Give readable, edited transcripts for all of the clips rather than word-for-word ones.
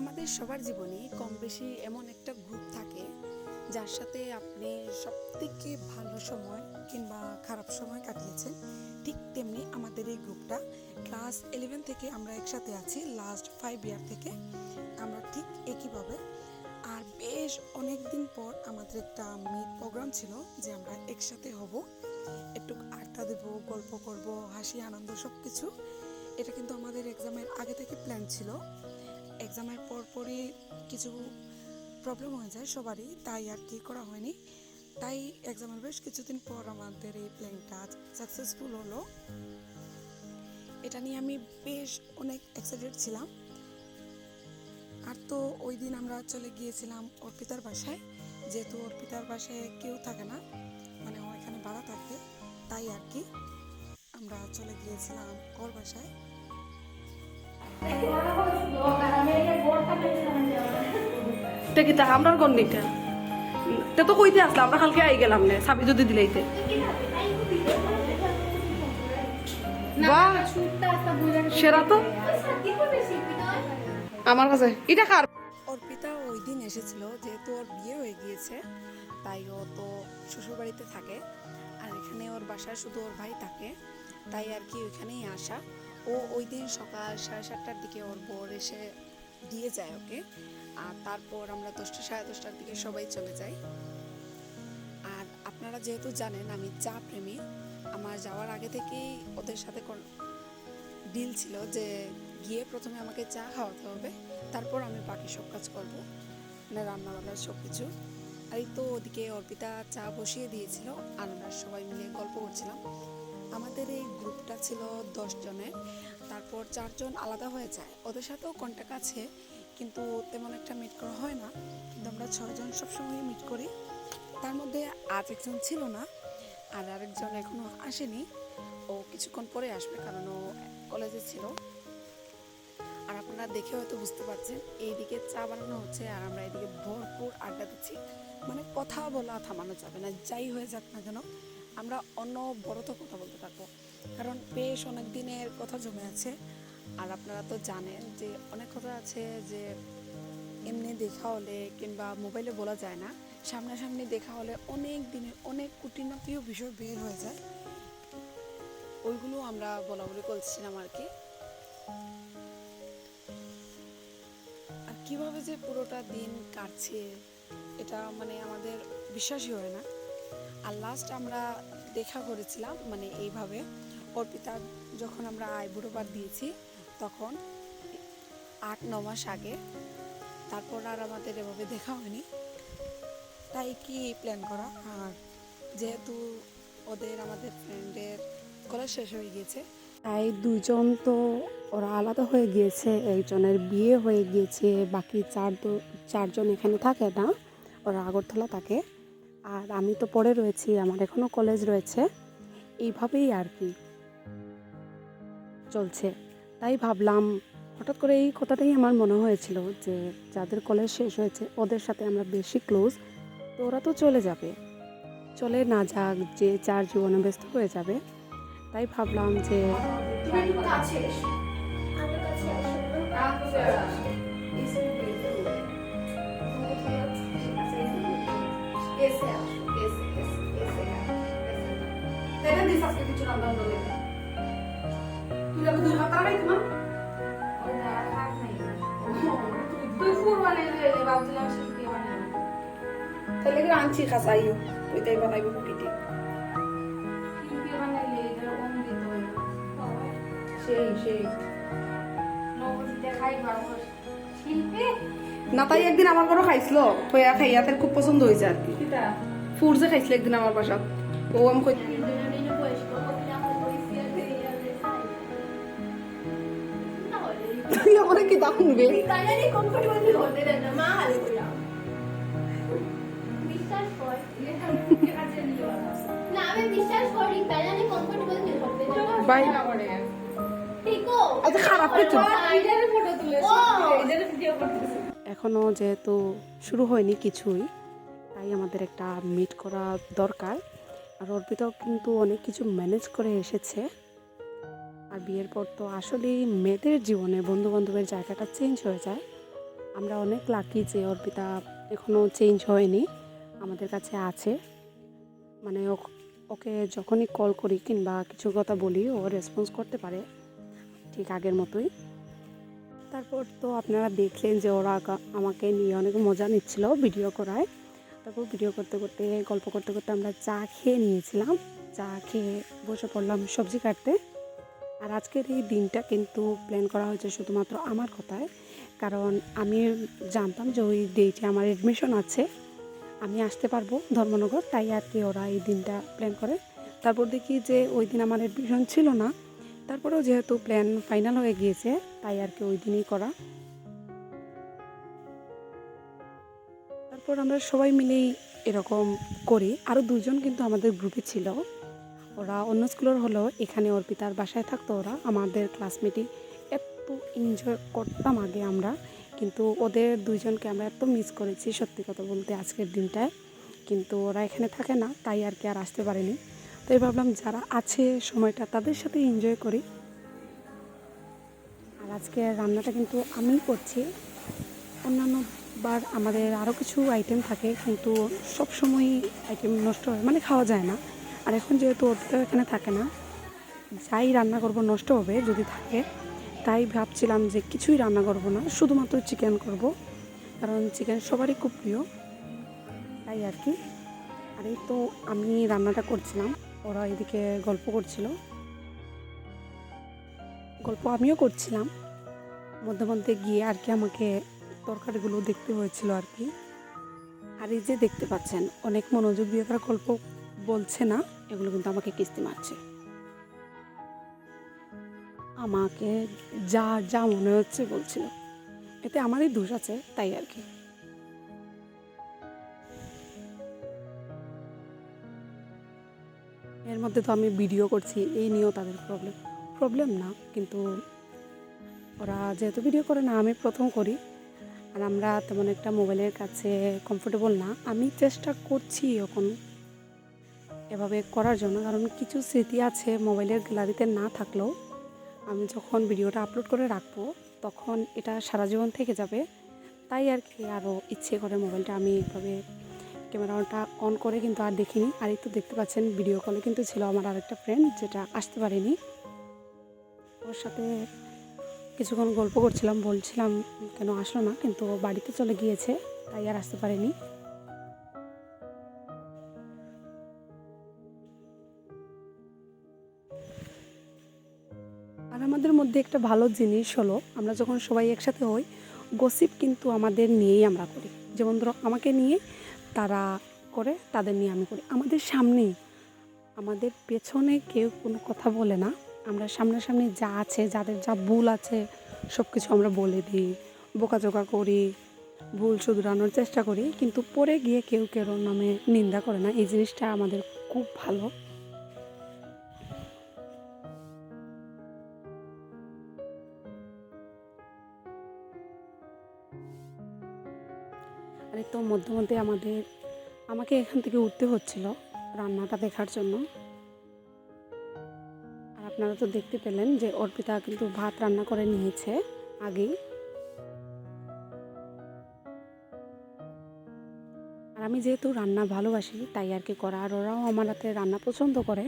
আমাদের সবার জীবনে কম বেশি এমন একটা গ্রুপ থাকে যার সাথে আপনি সবথেকে ভালো সময় কিংবা খারাপ সময় কাটিয়েছেন। ঠিক তেমনি আমাদের এই গ্রুপটা ক্লাস 11 থেকে আমরা একসাথে আছি, লাস্ট 5 ইয়ার থেকে আমরা ঠিক একইভাবে। আর বেশ অনেক দিন পর আমাদের একটা মিট প্রোগ্রাম ছিল যে আমরা একসাথে হব, একটু আড্ডা দেবো, গল্প করব, হাসি আনন্দ সব কিছু। এটা কিন্তু আমাদের এক্সামের আগে থেকে প্ল্যান ছিল। এক্সামের পরপরই কিছু প্রবলেম হয়ে যায় সবারই, তাই আর কি করা হয়নি। তাই এক্সামের বেশ কিছুদিন পর আমাদের এই প্ল্যানটা সাকসেসফুল হলো। এটা নিয়ে আমি বেশ অনেক এক্সাইটেড ছিলাম। আর তো ওই দিন আমরা চলে গিয়েছিলাম অর্পিতার বাসায়, যেহেতু অর্পিতার বাসায় কেউ থাকে না, মানে ও এখানে ভাড়া থাকে, তাই আর কি আমরা চলে গিয়েছিলাম ওর বাসায়। আমরা গন্ডিটা তো কইতে আসলাম, আমরা কালকে আই গেলাম না সাবি যদি দিলাইতে সেরা তো আমার কাছে এটা কার। অর্পিতা ওই দিন এসেছিল, যেহেতু ওর বিয়ে হয়ে গিয়েছে তাই ও তো শ্বশুরবাড়িতে থাকে, আর এখানে ওর বাসায় শুধু ওর ভাই থাকে, তাই আর কি ওইখানেই আসা। ও ওই দিন সকাল 7:30টার দিকে ওর বর এসে দিয়ে যায় ওকে, আর তারপর আমরা 10টা সাড়ে 10টার দিকে সবাই চলে যাই। আর আপনারা যেহেতু জানেন আমি চা প্রেমী, আমার যাওয়ার আগে থেকেই ওদের সাথে ডিল ছিল যে গিয়ে প্রথমে আমাকে চা খাওয়াতে হবে, তারপর আমি বাকি সব কাজ করবো, মানে রান্নাবান্নার সব কিছু। আর এই তো ওদিকে অর্পিতা চা বসিয়ে দিয়েছিল আর আমরা সবাই মিলে গল্প করছিলাম। আমাদের এই গ্রুপটা ছিল 10 জনের, তারপর 4 জন আলাদা হয়ে যায়, ওদের সাথেও কন্ট্যাক্ট আছে কিন্তু তেমন একটা মিট করা হয় না, কিন্তু আমরা 6 জন সবসময় মিট করি। তার মধ্যে আজ একজন ছিল না, আর আরেকজন এখনো আসেনি, ও কিছুক্ষণ পরে আসবে কারণ ও কলেজে ছিল। আর আপনারা দেখে হয়তো বুঝতে পারছেন এইদিকে চা বানানো হচ্ছে আর আমরা এদিকে ভরপুর আড্ডা দিচ্ছি, মানে কথা বলা থামানো যাবে না, যাই হয়ে যাক না কেন আমরা অনবরত কথা বলতে থাকবো, কারণ বেশ অনেক দিনের কথা জমে আছে। আর আপনারা তো জানেন যে অনেক কথা আছে যে এমনি দেখা হলে কিংবা মোবাইলে বলা যায় না, সামনাসামনি দেখা হলে অনেক দিনের অনেক খুঁটিনাটিও বিষয় বের হয়ে যায়, ওইগুলো আমরা বলা বলি করছিলাম আর কি। আর কীভাবে যে পুরোটা দিন কাটছে এটা মানে আমাদের বিশ্বাসই হয় না। আর লাস্ট আমরা দেখা করেছিলাম মানে এইভাবে, অর্পিতা যখন আমরা আইবুড়ো ভাত দিয়েছি তখন 8-9 মাস আগে, তারপর আর আমাদের এভাবে দেখা হয়নি, তাই কি প্ল্যান করা। আর যেহেতু ওদের আমাদের ফ্রেন্ডের কলেজ শেষ হয়ে গিয়েছে, তাই 2 জন তো ওরা আলাদা হয়ে গিয়েছে, একজনের বিয়ে হয়ে গিয়েছে, বাকি 4 জন এখানে থাকে না, ওরা আগরতলা থাকে, আর আমি তো পড়ে রয়েছি, আমার এখনও কলেজ রয়েছে, এইভাবেই আর কি চলছে। তাই ভাবলাম, হঠাৎ করে এই কথাটাই আমার মনে হয়েছিল যে যাদের কলেজ শেষ হয়েছে ওদের সাথে আমরা বেশি ক্লোজ, তো ওরা তো চলে যাবে, চলে না যাক, যে যার জীবনে ব্যস্ত হয়ে যাবে। তাই ভাবলাম যে আনছি খাসাইও ওইটাই বানাইব কেটে সেই না, তাই একদিন আমার ঘরে খাইছিল, খাইয়া তার খুব পছন্দ হয়েছে আর কি, ফুড যে খাইছিল একদিন আমার বাসাত, ও আমি কই তুই আমার কি দাম নেবে ভাই, আচ্ছা খারাপ কিছু এখনো যেহেতু শুরু হয়নি কিছুই, তাই আমাদের একটা মিট করা দরকার। আর অর্পিতাও কিন্তু অনেক কিছু ম্যানেজ করে এসেছে, আর বিয়ের পর তো আসলেই মেয়েদের জীবনে বন্ধু বান্ধবের জায়গাটা চেঞ্জ হয়ে যায়, আমরা অনেক লাকি যে অর্পিতা এখনও চেঞ্জ হয়নি, আমাদের কাছে আছে। মানে ওকে যখনই কল করি কিংবা কিছু কথা বলি ও রেসপন্স করতে পারে ঠিক আগের মতোই। তারপর তো আপনারা দেখলেন যে ওরা আমাকে নিয়ে অনেক মজা নিচ্ছিল ভিডিও করায়। তারপর ভিডিও করতে করতে গল্প করতে করতে আমরা চা খেয়ে নিয়েছিলাম। চা খেয়ে বসে পড়লাম সবজি কাটতে। আর আজকের এই দিনটা কিন্তু প্ল্যান করা হয়েছে শুধুমাত্র আমার কথায়, কারণ আমি জানতাম যে ওই ডেটে আমার এডমিশন আছে, আমি আসতে পারবো ধর্মনগর, তাই আর কি ওরা এই দিনটা প্ল্যান করে। তারপর দেখি যে ওই দিন আমার এডমিশন ছিল না, তারপরেও যেহেতু প্ল্যান ফাইনাল হয়ে গিয়েছে তাই আর কি ওই দিনই করা। তারপর আমরা সবাই মিলেই এরকম করি। আরও দুজন কিন্তু আমাদের গ্রুপে ছিল, ওরা অন্য স্কুলের হলেও এখানে অর্পিতার বাসায় থাকতো। ওরা আমাদের ক্লাসমেটই, এত এনজয় করতাম আগে আমরা, কিন্তু ওদের দুইজনকে আমরা এত মিস করেছি সত্যি কথা বলতে আজকের দিনটায়। কিন্তু ওরা এখানে থাকে না, তাই আর কি আর আসতে পারেনি। তাই ভাবলাম যারা আছে সময়টা তাদের সাথে এনজয় করি। আর আজকে রান্নাটা কিন্তু আমিই করছি। অন্যান্য বার আমাদের আরও কিছু আইটেম থাকে, কিন্তু সব সময় আইটেম নষ্ট হয়, মানে খাওয়া যায় না। আর এখন যেহেতু ওটা এখানে থাকে না, যাই রান্না করব নষ্ট হবে যদি থাকে, তাই ভাবছিলাম যে কিছুই রান্না করব না, শুধুমাত্র চিকেন করব, কারণ চিকেন সবারই খুব প্রিয়, তাই আর কি। আর এই তো আমি রান্নাটা করছিলাম, ওরা এদিকে গল্প করছিল, গল্প আমিও করছিলাম। মধ্যে মধ্যে গিয়ে আর কি আমাকে তরকারিগুলো দেখতে হয়েছিল আর কি। আর এই যে দেখতে পাচ্ছেন অনেক মনোযোগ দিয়ে তারা গল্প বলছে না, এগুলো কিন্তু আমাকে কিস্তি মারছে। আমাকে যা যা মনে হচ্ছে বলছিল, এতে আমারই দোষ আছে তাই আর কি। এর মধ্যে তো আমি ভিডিও করছি, এই নিয়েও তাদের প্রবলেম না, কিন্তু ওরা যেহেতু ভিডিও করে না, আমি প্রথম করি। আর আমরা তেমন একটা মোবাইলের কাছে কমফোর্টেবল না, আমি চেষ্টা করছি এখন এভাবে করার জন্য, কারণ কিছু স্মৃতি আছে মোবাইলের গ্যালারিতে না থাকলেও আমি যখন ভিডিওটা আপলোড করে রাখবো তখন এটা সারা জীবন থেকে যাবে। তাই আর কি আরও ইচ্ছে করে মোবাইলটা আমি এইভাবে ক্যামেরাটা অন করে কিন্তু আর দেখিনি। আর এই তো দেখতে পাচ্ছেন ভিডিও কলে কিন্তু ছিল আমার আরেকটা ফ্রেন্ড, যেটা আসতে পারেনি। ওর সাথে কিছুক্ষণ গল্প করছিলাম, বলছিলাম কেন আসলো না, কিন্তু ও বাড়িতে চলে গিয়েছে তাই আর আসতে পারেনি। আর আমাদের মধ্যে একটা ভালো জিনিস হলো, আমরা যখন সবাই একসাথে হই গসিপ কিন্তু আমাদের নিয়েই আমরা করি। যেমন ধরো আমাকে নিয়ে তারা করে, তাদের নিয়ে আমি করি, আমাদের সামনেই, আমাদের পেছনে কেউ কোনো কথা বলে না। আমরা সামনাসামনি যা আছে, যাদের যা ভুল আছে সব কিছু আমরা বলে দিই, বোকাজোকা করি, ভুল শুধরানোর চেষ্টা করি, কিন্তু পরে গিয়ে কেউ কেউ নামে নিন্দা করে না। এই জিনিসটা আমাদের খুব ভালো। আর তো মধ্যে মধ্যে আমাকে এখান থেকে উঠতে হচ্ছিল রান্নাটা দেখার জন্য। আর আপনারা তো দেখতে পেলেন যে অর্পিতা কিন্তু ভাত রান্না করে নিয়েছে আগেই। আর আমি যেহেতু রান্না ভালোবাসি তাই আর কি করা, আর ওরাও আমার হাতে রান্না পছন্দ করে।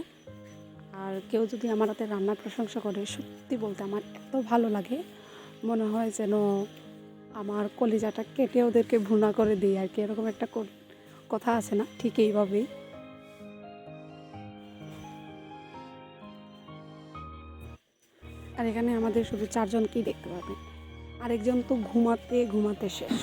আর কেউ যদি আমার হাতে রান্নার প্রশংসা করে, সত্যি বলতে আমার এত ভালো লাগে, মনে হয় যেন আমার কলিজাটা কেটে ওদেরকে ভুনা করে দিই আর কি। এরকম একটা কথা আছে না, ঠিক এইভাবেই। আর এখানে আমাদের শুধু চারজনকেই দেখতে পাবেন, আরেকজন তো ঘুমাতে ঘুমাতে শেষ।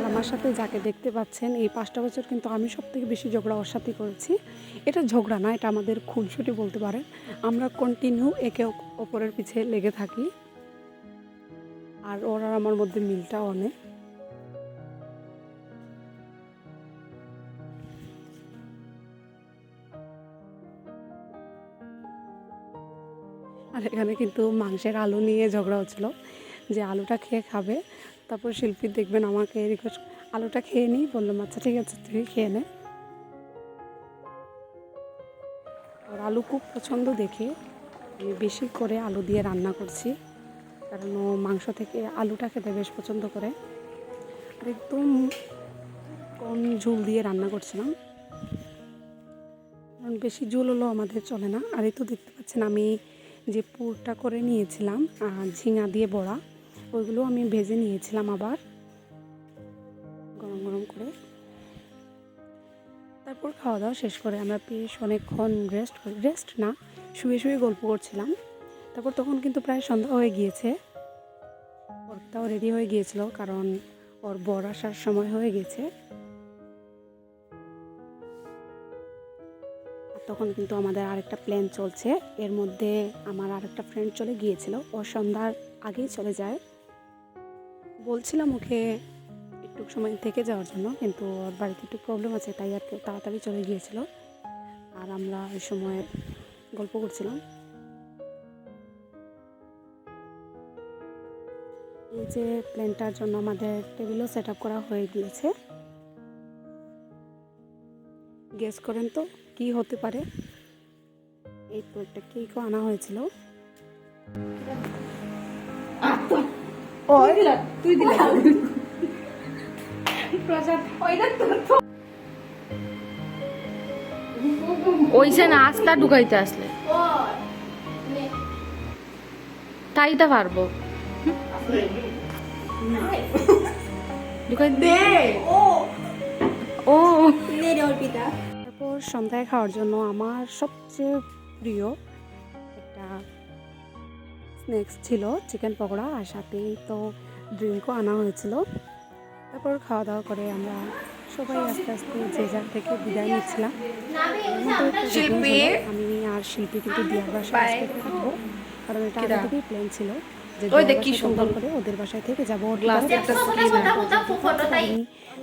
আমার সাথে যাকে দেখতে পাচ্ছেন এই 5টা বছর কিন্তু আমি সবথেকে বেশি ঝগড়া ওর সাথে করেছি। এটা ঝগড়া না, এটা আমাদের খুনসুটি বলতে পারেন। আমরা কন্টিনিউ একে অপরের পিছে লেগে থাকি, আর ওর আর আমার মধ্যে মিলটা অনেক। আর এখানে কিন্তু মাংসের আলু নিয়ে ঝগড়া হচ্ছিলো যে আলুটা খেয়ে খাবে। তারপর শিল্পী দেখবেন আমাকে রিকোয়েস্ট, আলুটা খেয়ে নিই। বললাম আচ্ছা ঠিক আছে তুই খেয়ে নে। আর আলু খুব পছন্দ দেখে আমি বেশি করে আলু দিয়ে রান্না করছি, কারণ ও মাংস থেকে আলুটা খেতে বেশ পছন্দ করে। আর একদম কম ঝোল দিয়ে রান্না করছিলাম, কারণ বেশি ঝোল হলেও আমাদের চলে না। আর এই তো দেখতে পাচ্ছেন আমি যে পুরটা করে নিয়েছিলাম ঝিঙা দিয়ে বড়া, ওইগুলো আমি ভেজে নিয়েছিলাম আবার গরম গরম করে। তারপর খাওয়া দাওয়া শেষ করে আমরা বেশ অনেকক্ষণ রেস্ট না শুয়ে শুয়ে গল্প করছিলাম। তারপর তখন কিন্তু প্রায় সন্ধ্যা হয়ে গিয়েছে, ওরটাও রেডি হয়ে গিয়েছিল কারণ ওর বর আসার সময় হয়ে গেছে। আর তখন কিন্তু আমাদের আরেকটা প্ল্যান চলছে, এর মধ্যে আমার আরেকটা ফ্রেন্ড চলে গিয়েছিল, ও সন্ধ্যার আগেই চলে যায়। বলছিলাম ওকে একটু সময় থেকে যাওয়ার জন্য, কিন্তু ওর বাড়িতে একটু প্রবলেম আছে তাই আর কি তাড়াতাড়ি চলে গিয়েছিল। আর আমরা ওই সময় গল্প করছিলাম। এই যে প্ল্যানটার জন্য আমাদের টেবিলও সেট আপ করা হয়ে গিয়েছে। গেস করেন তো কি হতে পারে। এই তো একটা কেকও আনা হয়েছিল। তুই দিলা ওইসে নাস্তা ঢুকাইতে আসলে তাই তা পারবো ঢুকাই দে ও। তারপর সন্ধ্যায় খাওয়ার জন্য আমার সবচেয়ে প্রিয় একটা স্ন্যাক্স ছিল চিকেন পকোড়া, আর সাথেই তো ড্রিঙ্কও আনা হয়েছিল। তারপর খাওয়া দাওয়া করে আমরা সবাই আস্তে আস্তে যে যার থেকে বিদায় নিচ্ছিলাম। শিল্পী, আমি আর শিল্পী কিন্তু দিয়ার বাসায় আজকে থাকবো, কারণ এটা আগে থেকেই প্ল্যান ছিল যে কি সুন্দর করে ওদের বাসায় থেকে যাবো।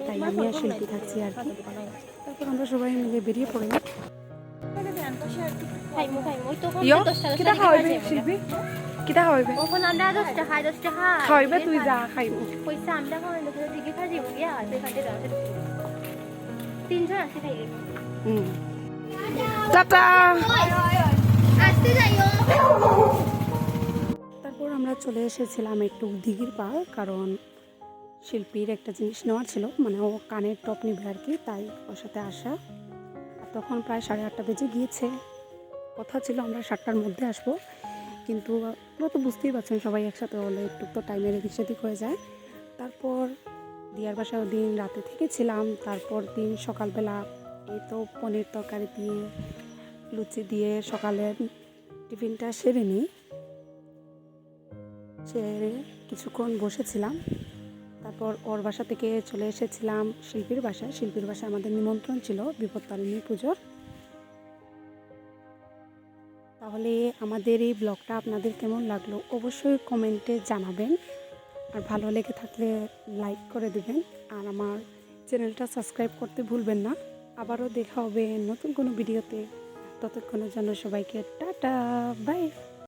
তাই আমি আর শিল্পী থাকছি আর কি। তারপর আমরা সবাই মিলে বেরিয়ে পড়ি। কিটা খাওয়াইবে শিল্পী, কিটা খাওয়াইবে? খাওয়াইবে তুই যা খাইব। টাটা। তারপর আমরা চলে এসেছিলাম একটু দিঘির পাড়, কারণ শিল্পীর একটা জিনিস নেওয়ার ছিল, মানে ও কানের টপ নিবে আর কি, তাই ওর সাথে আসা। আর তখন প্রায় 8:30 বেজে গিয়েছে। কথা ছিল আমরা 7টার মধ্যে আসবো, কিন্তু আপনারা তো বুঝতেই পারছেন সবাই একসাথে হলে একটু তো টাইমের এদিক সেদিক হয়ে যায়। তারপর দিয়ার বাসায় ওদিন রাতে থেকেছিলাম। তারপর দিন সকালবেলা এই তো পনির তরকারি দিয়ে লুচি দিয়ে সকালের টিফিনটা সেরে নিই। সেরে কিছুক্ষণ বসেছিলাম। তারপর ওর বাসা থেকে চলে এসেছিলাম শিল্পীর বাসায়। শিল্পীর বাসায় আমাদের নিমন্ত্রণ ছিল বিপত্তারিণী পুজোর। তাহলে আমাদের এই ব্লগটা আপনাদের কেমন লাগলো অবশ্যই কমেন্টে জানাবেন, আর ভালো লেগে থাকলে লাইক করে দেবেন, আর আমার চ্যানেলটা সাবস্ক্রাইব করতে ভুলবেন না। আবারও দেখা হবে নতুন কোনো ভিডিওতে, ততক্ষণের জন্য সবাইকে টাটা বাই।